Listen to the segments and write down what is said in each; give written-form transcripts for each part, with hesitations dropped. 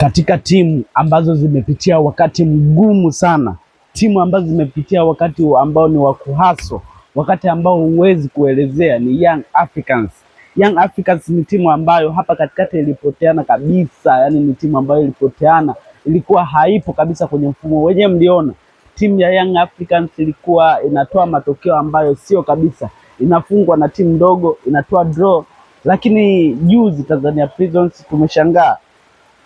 Katika timu ambazo zimepitia wakati mgumu sana, timu ambazo zimepitia wakati ambao ni wa kuhaso, wakati ambao huwezi kuelezea, ni Young Africans. Young Africans ni timu ambayo hapa katikati ilipoteana kabisa, yani ni timu ambayo ilipoteana, ilikuwa haipo kabisa kwenye mfumo. Wenyewe mliona timu ya Young Africans ilikuwa inatoa matokeo ambayo sio kabisa, inafungwa na timu ndogo, inatoa draw. Lakini juzi Tanzania Prisons tumeshangaa,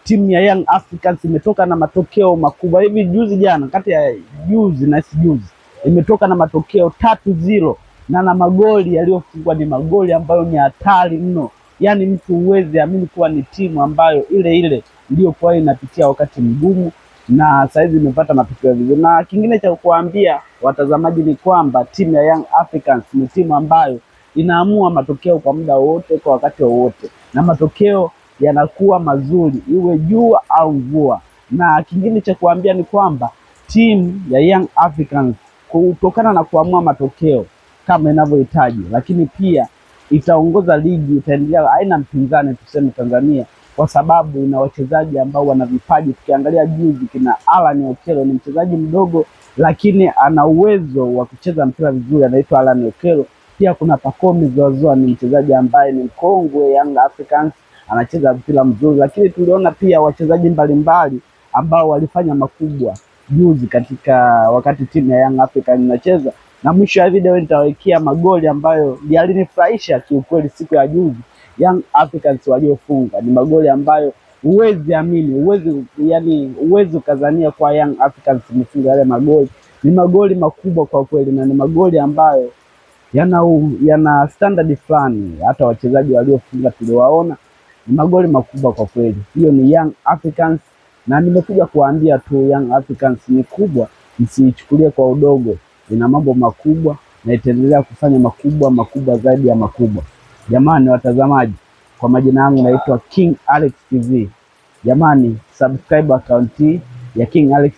timu ya Young Africans imetoka na matokeo makubwa. Hivi juzi jana, kati ya juzi na juzi, imetoka na matokeo 3-0 na magoli yaliyofungwa ni magoli ambayo ni hatari mno. Yaani mtu huwezi amini kuwa ni timu ambayo ile iliyokuwa inapitia wakati mgumu na saizi imepata matokeo vizuri. Na kingine cha kuambia watazamaji ni kwamba timu ya Young Africans ni timu ambayo inaamua matokeo kwa muda wote, kwa wakati wowote, na matokeo yanakuwa mazuri iwe jua au mvua. Na kingine cha kuambia ni kwamba timu ya Young Africans kutokana na kuamua matokeo kama inavyohitaji, lakini pia itaongoza ligi, itaendelea, haina mpinzani tuseme Tanzania, kwa sababu ina wachezaji ambao wana vipaji. Tukiangalia juzi kina Alan Okello, ni mchezaji mdogo lakini ana uwezo wa kucheza mpira vizuri, anaitwa Alan Okello. Pia kuna Pacome Zouzoua, ni mchezaji ambaye ni mkongwe Young Africans, anacheza mpira mzuri. Lakini tuliona pia wachezaji mbalimbali ambao walifanya makubwa juzi katika wakati timu ya Young Africans inacheza. Na mwisho wa video nitawekea magoli ambayo yalinifurahisha kiukweli siku ya juzi Young Africans waliofunga. Ni magoli ambayo huwezi amini, huwezi kazania kwa Young Africans imefunga yale magoli. Ni magoli makubwa kwa kweli, na ni magoli ambayo yana standard fulani. Hata wachezaji waliofunga tuliwaona, ni magoli makubwa kwa kweli. Hiyo ni Young Africans, na nimekuja kuambia tu Young Africans ni kubwa, msiichukulie kwa udogo. Ina mambo makubwa na itaendelea kufanya makubwa zaidi ya makubwa. Jamani watazamaji, kwa majina yangu naitwa King Alex TV. Jamani, subscribe account ya King Alex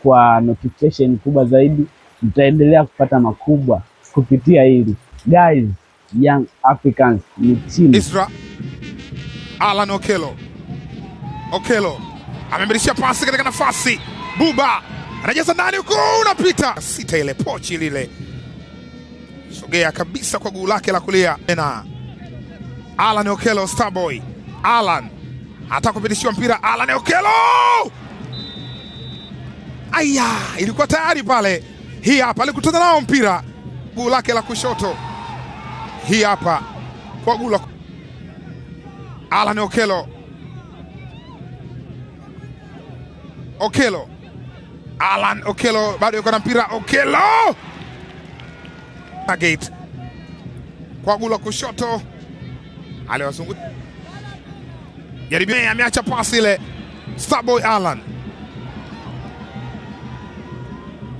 kwa notification kubwa zaidi. Mtaendelea kupata makubwa kupitia hili. Guys, Young Africans ni team. Isra Alan Okello amemrudishia pasi katika nafasi. Buba anajaza ndani huko, unapita sita, ile pochi lile, sogea kabisa kwa guu lake la kulia. Tena Alan Okello, Starboy Alan hata kupitishiwa mpira. Alan Okello, aya, ilikuwa tayari pale. Hii hapa alikutana nao mpira, guu lake la kushoto. Hii hapa kwa guu la Alan Okello. Alan Okello bado yuko na mpira. Okello gate kwa guu la kushoto, aliwazunguka jaribia, ameacha pasi ile. Starboy Alan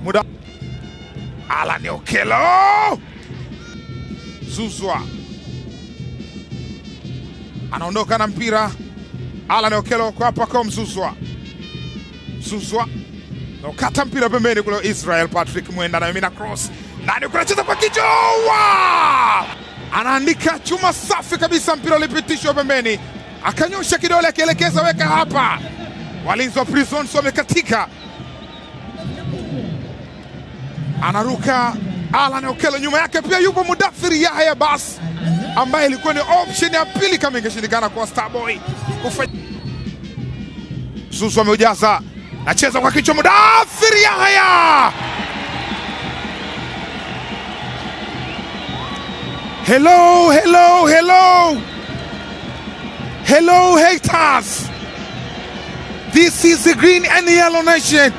muda. Alan Okello, Zouzoua anaondoka na mpira. Alan Okello kwa Pacome Zouzoua ukata mpira pembeni kule. Israel Patrick Mwenda na mimina cross ndani, kunacheza kwa kichwa. Anaandika chuma safi kabisa, mpira ulipitishwa pembeni, akanyosha kidole akielekeza weka hapa. Walinzi wa Prisons wamekatika. Anaruka Alan Okello, nyuma yake pia yupo Mudathir Yahya Bas ambaye ilikuwa ni option ya pili kama ingeshindikana kwa Starboy kufanya. Zouzoua ameujaza, nacheza kwa kichwa. Mudathir Yahya, hello haters, this is the Green and Yellow Nation.